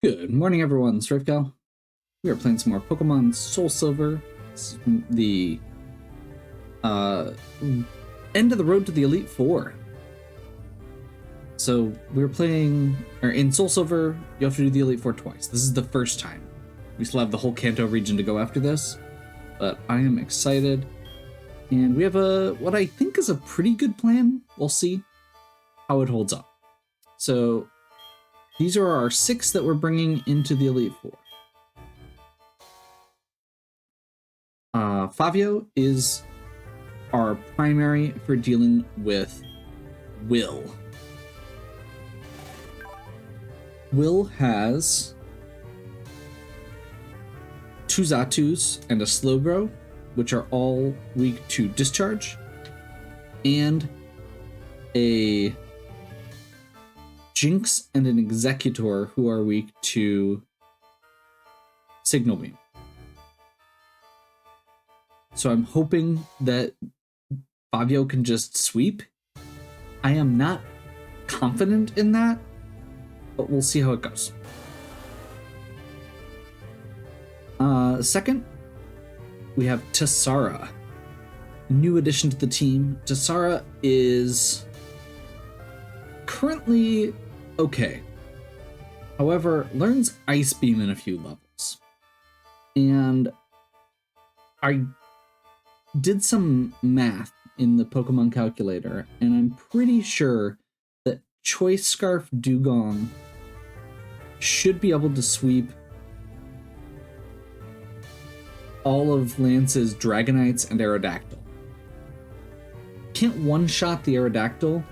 Good morning, everyone. Strifgal. We are playing some more Pokemon SoulSilver. It's the end of the road to the Elite Four. So we're playing, or in SoulSilver, you have to do the Elite Four twice. This is the first time. We still have the whole Kanto region to go after this, but I am excited. And we have what I think is a pretty good plan. We'll see how it holds up. So these are our 6 that we're bringing into the Elite Four. Favio is our primary for dealing with Will. Will has 2 Zatus and a Slowbro, which are all weak to Discharge, and a Jinx and an Executor who are weak to Signal Beam. So I'm hoping that Favio can just sweep. I am not confident in that, but we'll see how it goes. Second, we have Tessara, new addition to the team. Tessara is currently okay. However, learns Ice Beam in a few levels. And I did some math in the Pokemon calculator, and I'm pretty sure that Choice Scarf Dugong should be able to sweep all of Lance's Dragonites and Aerodactyl. Can't one-shot the Aerodactyl,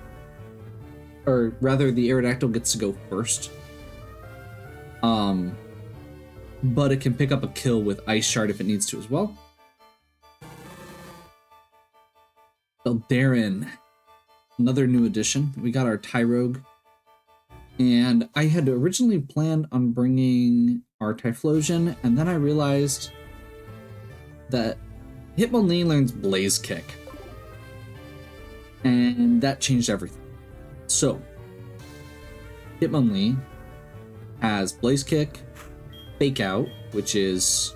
or rather the Aerodactyl gets to go first. But it can pick up a kill with Ice Shard if it needs to as well. Beldarin, another new addition. We got our Tyrogue. And I had originally planned on bringing our Typhlosion, and then I realized that Hitmonlee learns Blaze Kick. And that changed everything. So, Hitmonlee has Blaze Kick, Fake Out, which is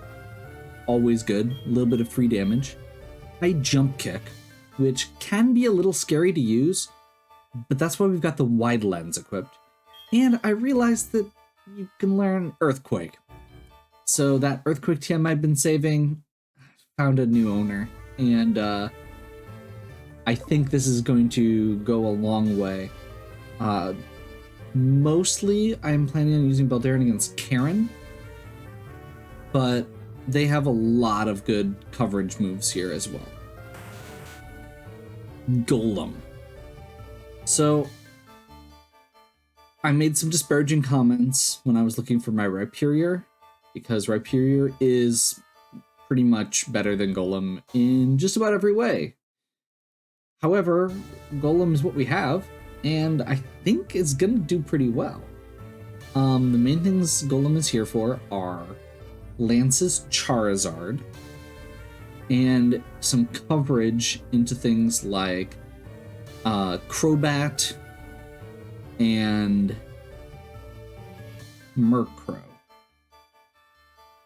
always good, a little bit of free damage, High Jump Kick, which can be a little scary to use, but that's why we've got the Wide Lens equipped. And I realized that you can learn Earthquake. So that Earthquake TM I've been saving found a new owner, and I think this is going to go a long way. Mostly I'm planning on using Beldarin against Karen, but they have a lot of good coverage moves here as well. Golem. So I made some disparaging comments when I was looking for my Rhyperior, because Rhyperior is pretty much better than Golem in just about every way. However, Golem is what we have, and I think it's gonna do pretty well. The main things Golem is here for are Lance's Charizard, and some coverage into things like Crobat and Murkrow.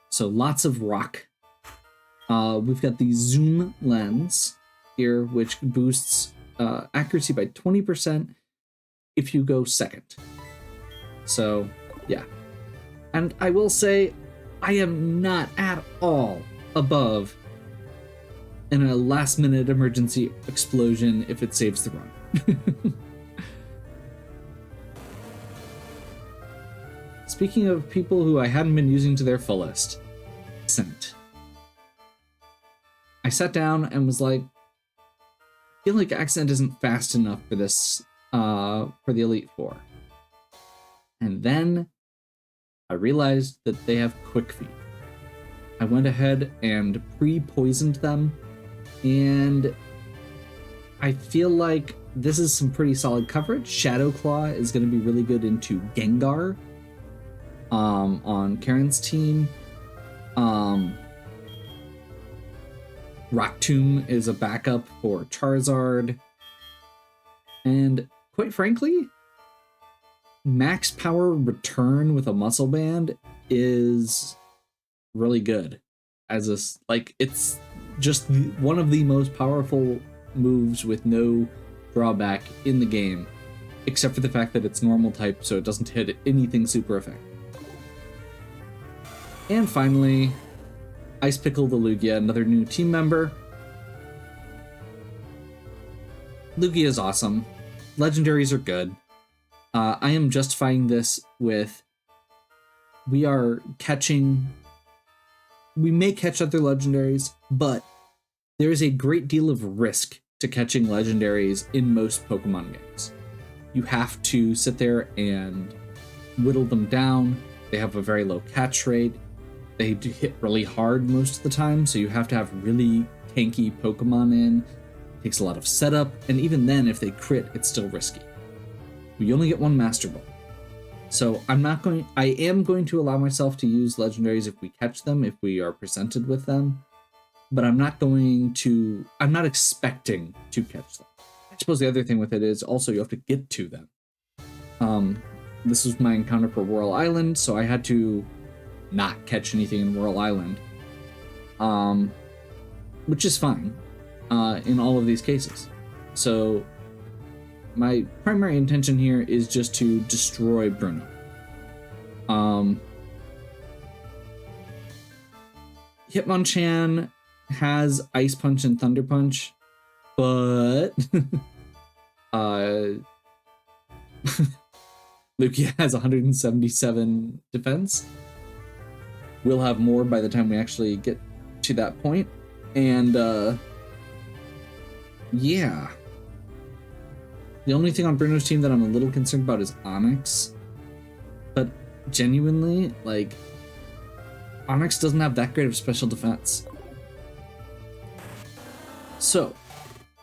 So lots of rock. We've got the Zoom Lens here, which boosts accuracy by 20% if you go second. So yeah. And I will say, I am not at all above in a last-minute emergency explosion if it saves the run. Speaking of people who I hadn't been using to their fullest, Accent. I sat down and was like, I feel like Accent isn't fast enough for this, for the Elite Four. And then I realized that they have Quick Feet. I went ahead and pre-poisoned them, and I feel like this is some pretty solid coverage. Shadow Claw is going to be really good into Gengar on Karen's team. Rock Tomb is a backup for Charizard. And quite frankly, max power return with a muscle band is really good. It's just one of the most powerful moves with no drawback in the game, except for the fact that it's normal type, so it doesn't hit anything super effective. And finally, Ice Pickle the Lugia, another new team member. Lugia is awesome. Legendaries are good. I am justifying this with we may catch other legendaries, but there is a great deal of risk to catching legendaries in most Pokemon games. You have to sit there and whittle them down. They have a very low catch rate. They do hit really hard most of the time, so you have to have really tanky Pokemon in. It takes a lot of setup, and even then, if they crit, it's still risky. You only get one Master Ball. So I am going to allow myself to use legendaries if we catch them, if we are presented with them, but I'm not expecting to catch them. I suppose the other thing with it is also you have to get to them. This was my encounter for Whirl Island, so I had to not catch anything in Whirl Island, which is fine in all of these cases. So my primary intention here is just to destroy Bruno. Hitmonchan has Ice Punch and Thunder Punch, but Lugia has 177 defense. We'll have more by the time we actually get to that point. And yeah. The only thing on Bruno's team that I'm a little concerned about is Onyx. But genuinely, like, Onyx doesn't have that great of special defense. So,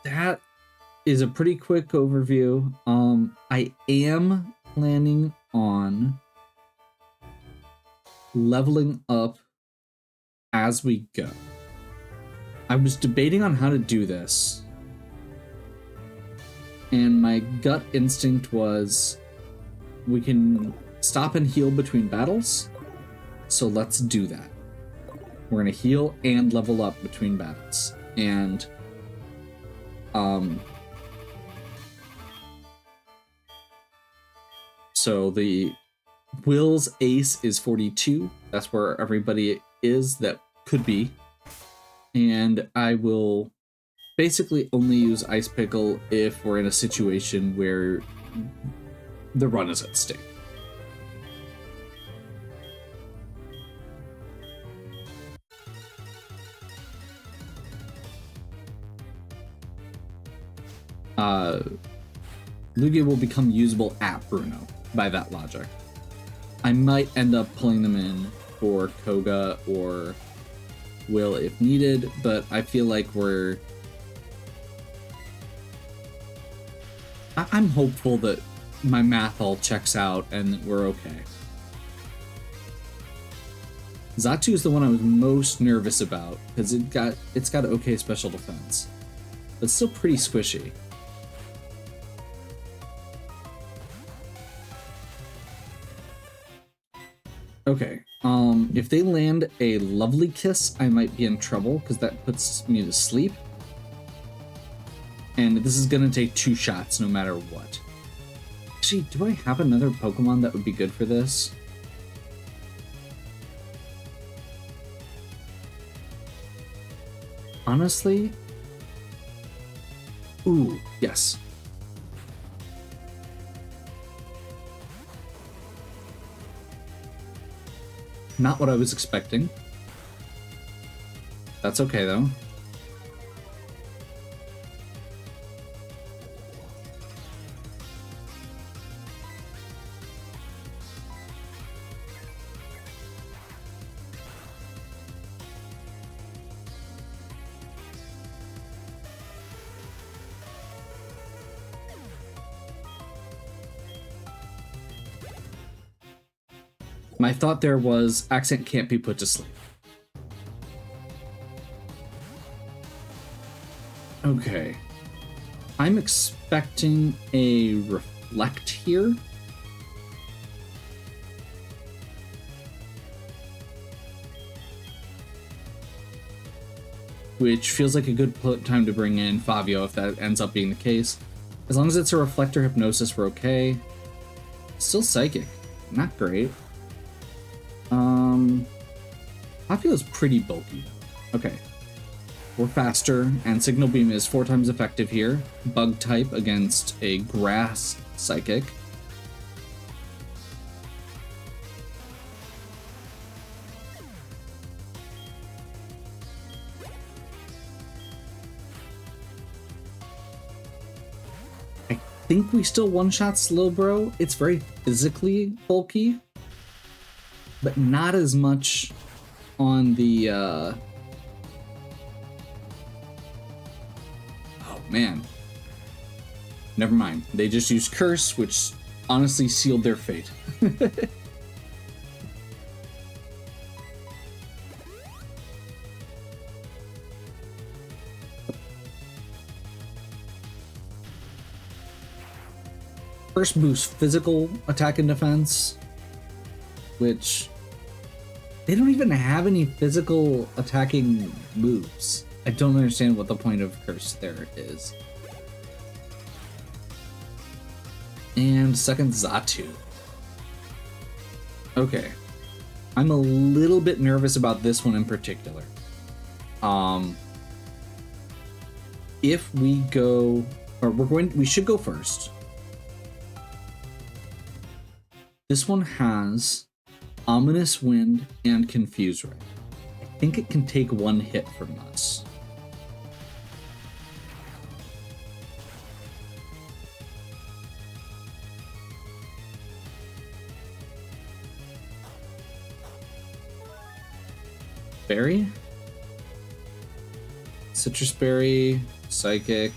that is a pretty quick overview. I am planning on leveling up as we go. I was debating on how to do this, and my gut instinct was we can stop and heal between battles, so let's do that. We're gonna heal and level up between battles, and so the Will's ace is 42. That's where everybody is that could be. And I will basically only use Ice Pickle if we're in a situation where the run is at stake. Lugia will become usable at Bruno by that logic. I might end up pulling them in for Koga or Will if needed, but I feel like I'm hopeful that my math all checks out and that we're okay. Xatu is the one I was most nervous about because it's got okay special defense, but it's still pretty squishy. Okay, if they land a Lovely Kiss, I might be in trouble because that puts me to sleep. And this is gonna take 2 shots no matter what. Actually, do I have another Pokemon that would be good for this? Honestly? Ooh, yes. Not what I was expecting. That's okay, though. My thought there was Accent can't be put to sleep. Okay. I'm expecting a Reflect here. which feels like a good time to bring in Fabio if that ends up being the case. As long as it's a Reflector Hypnosis, we're okay. Still Psychic. Not great. Fabio's pretty bulky. Okay. We're faster, and Signal Beam is 4 times effective here. Bug type against a Grass Psychic. I think we still one-shot Slowbro. It's very physically bulky, but not as much on the, oh man. Never mind. They just used Curse, which honestly sealed their fate. First boost physical attack and defense, which they don't even have any physical attacking moves. I don't understand what the point of Curse there is. And second Xatu. Okay. I'm a little bit nervous about this one in particular. If we go, or we should go first. This one has Ominous Wind and Confuse Ray. I think it can take 1 hit from us. Berry? Citrus Berry, Psychic.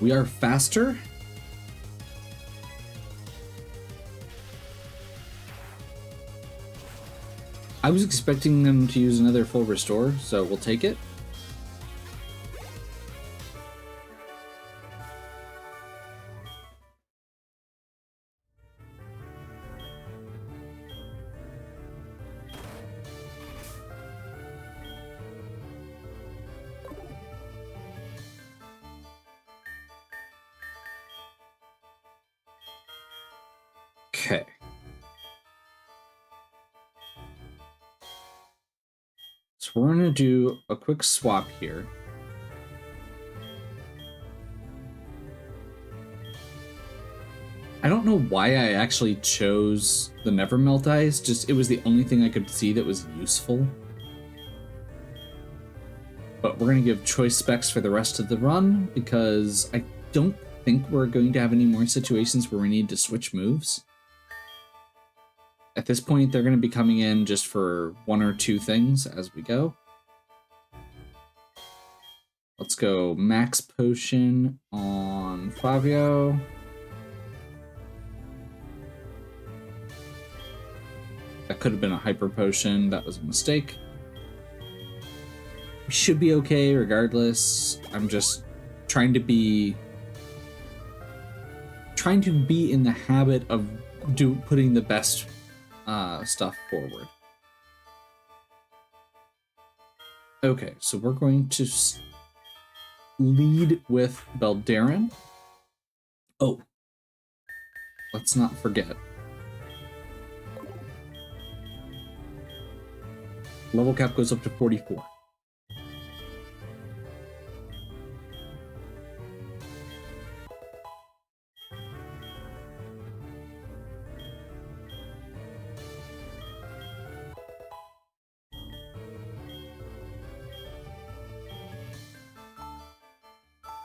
We are faster. I was expecting them to use another full restore, so we'll take it. Okay. So we're going to do a quick swap here. I don't know why I actually chose the Never Melt Ice, just it was the only thing I could see that was useful. But we're going to give choice specs for the rest of the run because I don't think we're going to have any more situations where we need to switch moves. At this point, they're going to be coming in just for 1 or 2 things as we go. Let's go Max Potion on Fabio. That could have been a Hyper Potion. That was a mistake. We should be okay regardless. I'm just trying to be in the habit of putting the best stuff forward. Okay, so we're going to lead with Beldarin. Oh, let's not forget. Level cap goes up to 44.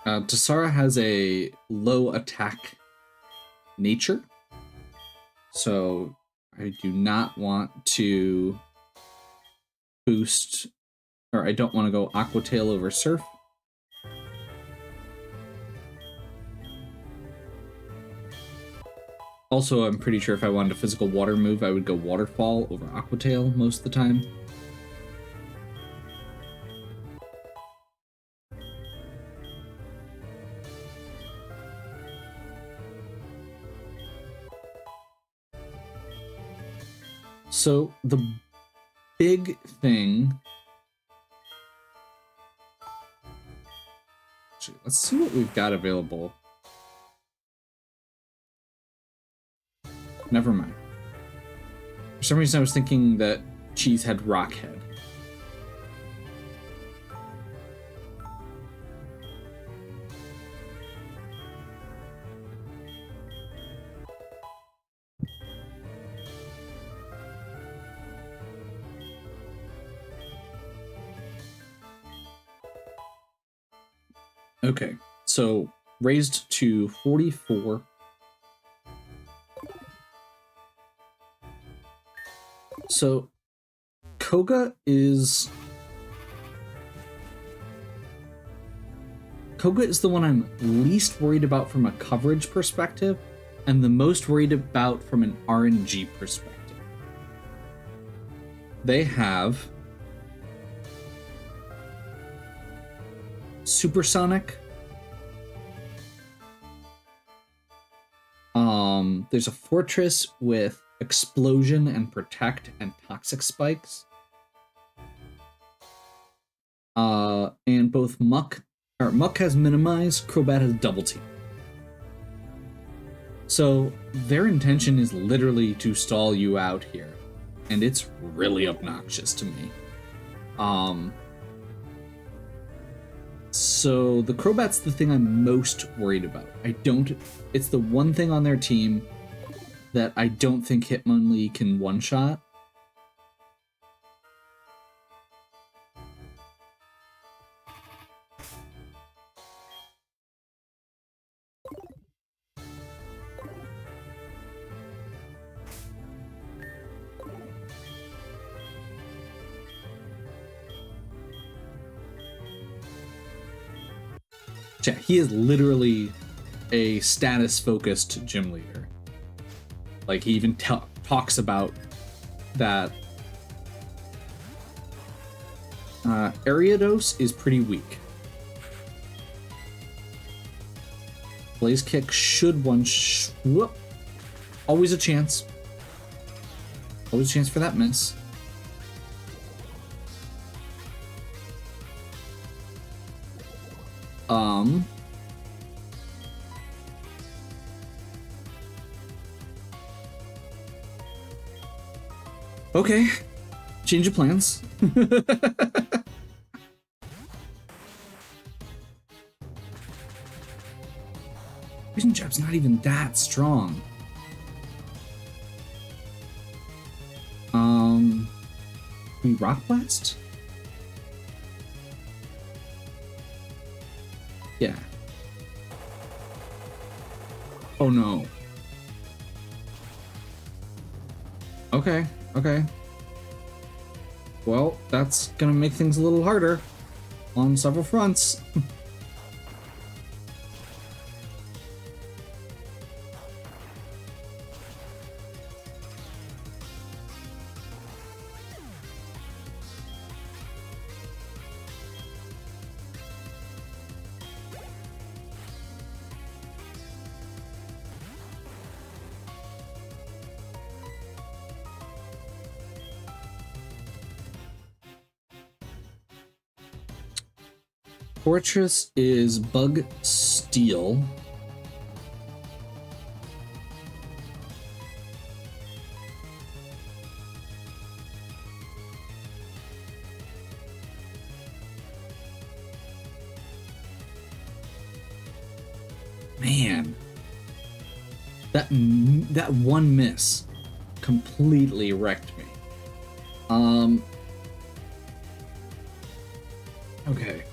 Tassara has a low attack nature, so I do not want to boost, or I don't want to go Aqua Tail over Surf. Also, I'm pretty sure if I wanted a physical water move, I would go Waterfall over Aqua Tail most of the time. So the big thing... Actually, let's see what we've got available. Never mind. For some reason I was thinking that Cheese had Rockhead. Okay, so raised to 44. So Koga is the one I'm least worried about from a coverage perspective and the most worried about from an RNG perspective. They have Supersonic. There's a Fortress with Explosion and Protect and Toxic Spikes. And both Muck has Minimize, Crobat has Double Team. So their intention is literally to stall you out here, and it's really obnoxious to me. So the Crobat's the thing I'm most worried about. It's the one thing on their team that I don't think Hitmonlee can one-shot. Yeah, he is literally a status-focused gym leader. Like, he even talks about that. Ariados is pretty weak. Blaze Kick should whoop. Always a chance. Always a chance for that miss. Okay. Change of plans. Vision Jab's not even that strong. We Rock Blast? Yeah. Oh no. Okay, okay. Well, that's gonna make things a little harder on several fronts. Fortress is Bug Steel. Man, that one miss completely wrecked me. Okay.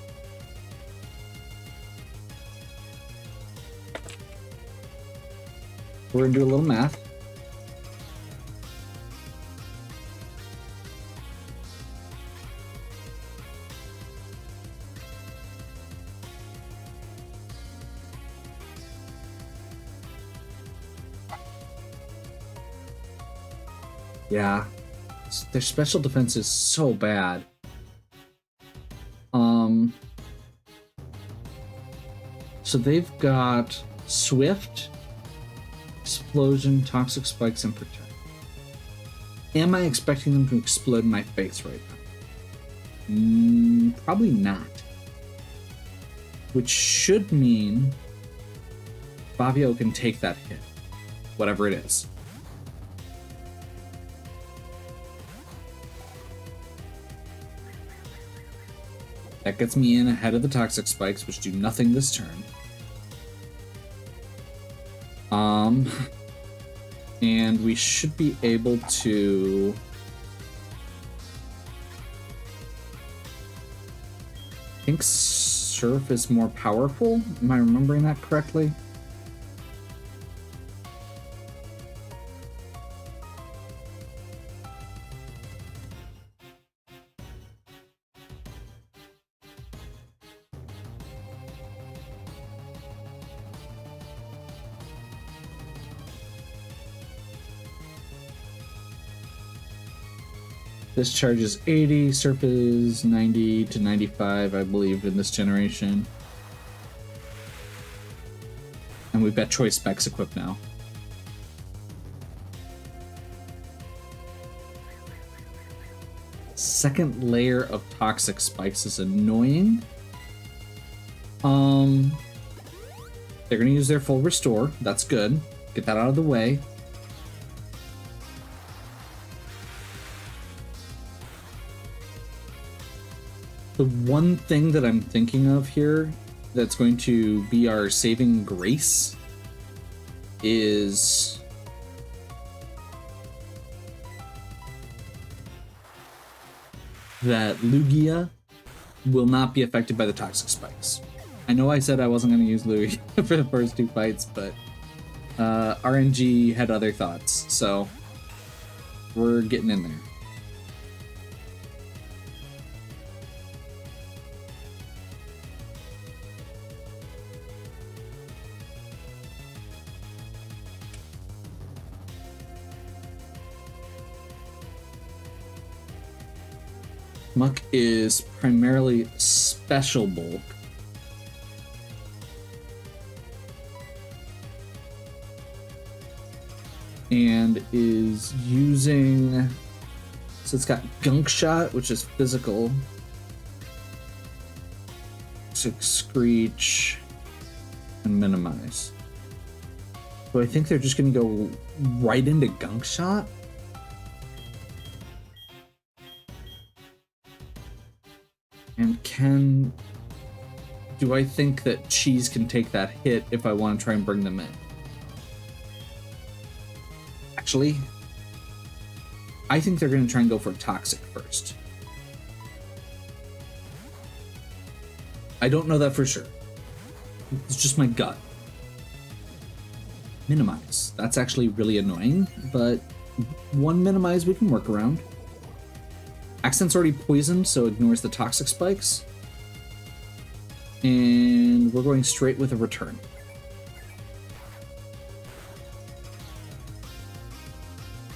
We're gonna do a little math. Yeah, their special defense is so bad. So they've got Swift, Explosion, Toxic Spikes, and Protect. Am I expecting them to explode in my face right now? Probably not. Which should mean Bavio can take that hit, whatever it is. That gets me in ahead of the toxic spikes, which do nothing this turn. And we should be able to... I think Surf is more powerful. Am I remembering that correctly? This charge is 80, Surf is 90 to 95, I believe, in this generation. And we've got choice specs equipped now. Second layer of toxic spikes is annoying. They're gonna use their full restore. That's good. Get that out of the way. The one thing that I'm thinking of here that's going to be our saving grace is that Lugia will not be affected by the toxic spikes. I know I said I wasn't going to use Lugia for the first two fights, but RNG had other thoughts, so we're getting in there. Muck is primarily special bulk. And is using... So it's got Gunk Shot, which is physical. Screech. And Minimize. So I think they're just going to go right into Gunk Shot. And do I think that Cheese can take that hit if I want to try and bring them in? Actually, I think they're going to try and go for Toxic first. I don't know that for sure. It's just my gut. Minimize. That's actually really annoying, but one Minimize we can work around. Accent's already poisoned, so ignores the toxic spikes. And we're going straight with a return.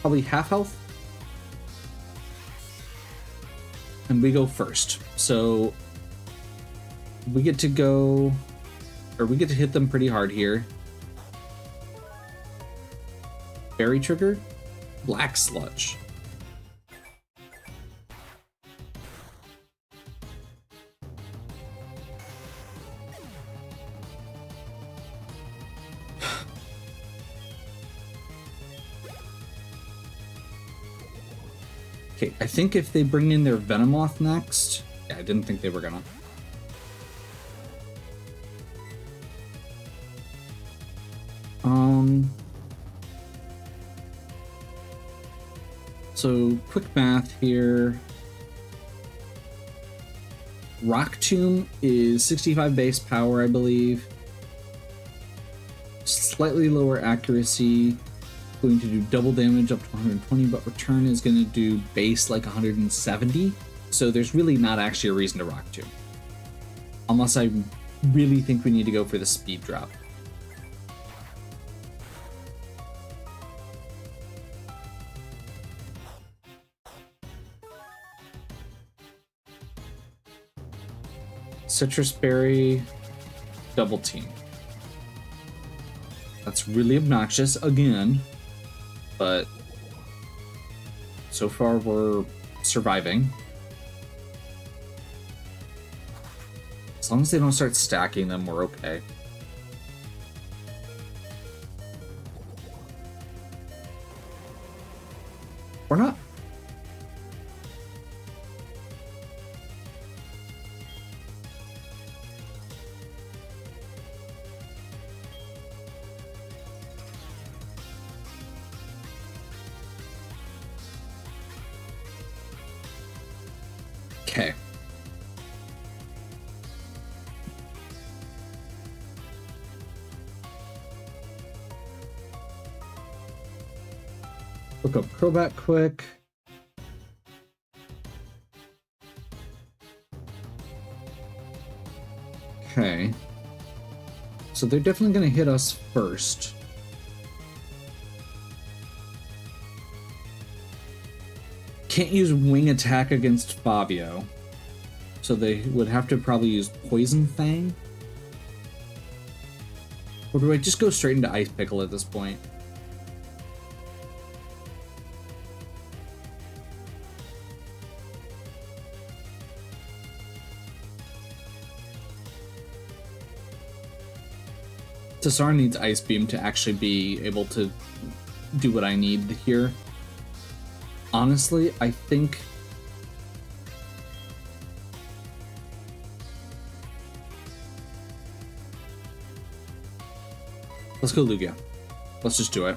Probably half health. And we go first. So we get to go, or we get to hit them pretty hard here. Berry Trigger, Black Sludge. Okay, I think if they bring in their Venomoth next... Yeah, I didn't think they were gonna. So, quick math here. Rock Tomb is 65 base power, I believe. Slightly lower accuracy. Going to do double damage up to 120, but return is going to do base like 170. So there's really not actually a reason to Rock Tomb. Unless I really think we need to go for the speed drop. Citrus Berry, Double Team. That's really obnoxious again, but So far, we're surviving. As long as they don't start stacking them, we're okay. Or not. Okay. Look up Crobat quick. Okay. So they're definitely going to hit us first. Can't use Wing Attack against Fabio. So they would have to probably use Poison Fang. Or do I just go straight into Ice Pickle at this point? Tassar needs Ice Beam to actually be able to do what I need here. Honestly, I think let's go Lugia. Let's just do it.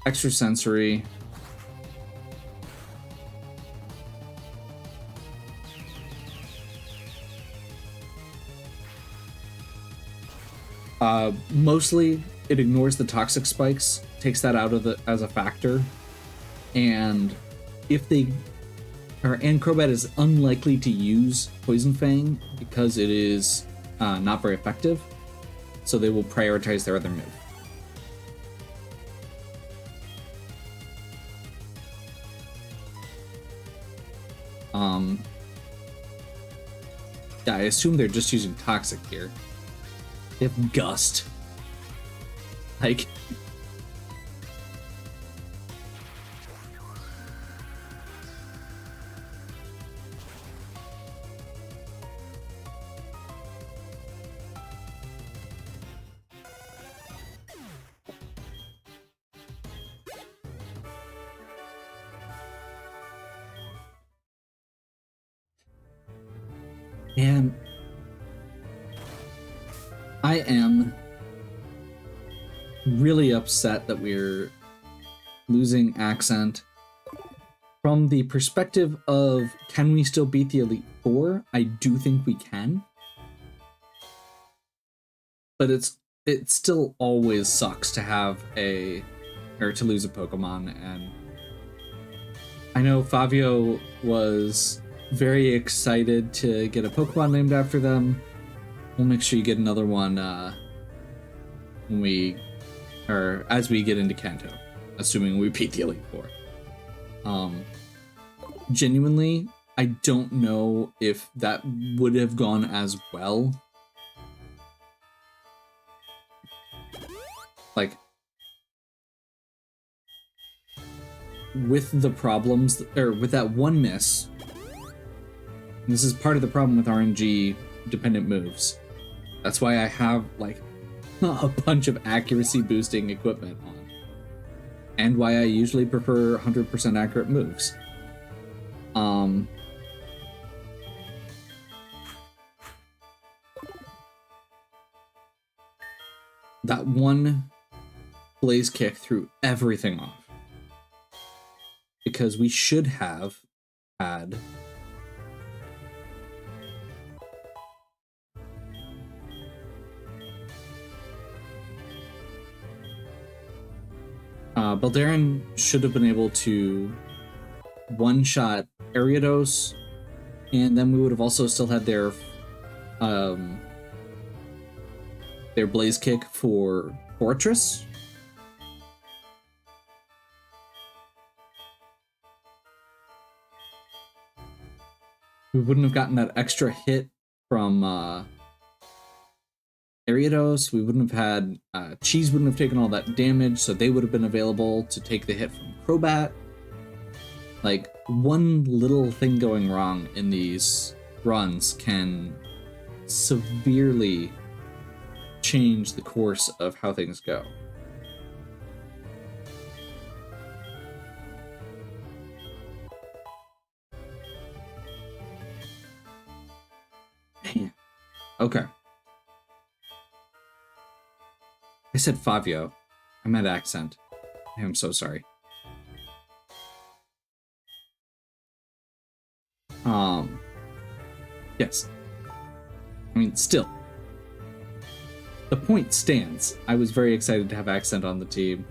Extrasensory. Mostly it ignores the toxic spikes, takes that out of it as a factor, and if they and Crobat is unlikely to use Poison Fang because it is not very effective, so they will prioritize their other move. Yeah, I assume they're just using Toxic here. They have Gust. Like... And I am really upset that we're losing Accent. From the perspective of can we still beat the Elite Four, I do think we can. But it still always sucks to have to lose a Pokemon, and I know Fabio was very excited to get a Pokemon named after them. We'll make sure you get another one as we get into Kanto, assuming we beat the Elite Four. Genuinely, I don't know if that would have gone as well. Like, with the problems, or with that one miss, and this is part of the problem with RNG dependent moves. That's why I have like a bunch of accuracy boosting equipment on, and why I usually prefer 100% accurate moves. That one Blaze Kick threw everything off, because we should have had Balderon should have been able to one-shot Ariados, and then we would have also still had their Blaze Kick for Fortress. We wouldn't have gotten that extra hit from Ariados, we wouldn't have had Cheese wouldn't have taken all that damage, so they would have been available to take the hit from Crobat. Like, one little thing going wrong in these runs can severely change the course of how things go. Man. Okay. I said Favio. I meant accent. I'm so sorry. Yes. I mean, still. The point stands. I was very excited to have accent on the team.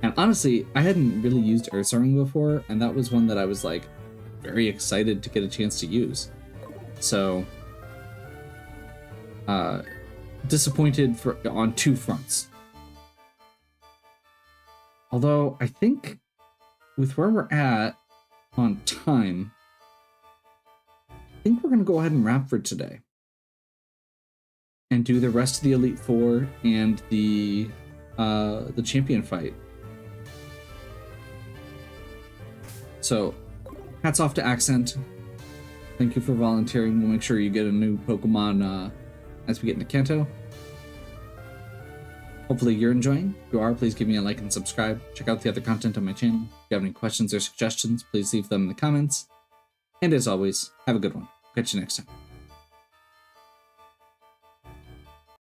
And honestly, I hadn't really used Ursaring before, and that was one that I was like very excited to get a chance to use. So disappointed on two fronts. Although I think with where we're at on time, I think we're going to go ahead and wrap for today and do the rest of the Elite Four and the champion fight. So, hats off to Accent. Thank you for volunteering. We'll make sure you get a new Pokemon as we get into Kanto. Hopefully you're enjoying. If you are, please give me a like and subscribe. Check out the other content on my channel. If you have any questions or suggestions, please leave them in the comments. And as always, have a good one. Catch you next time.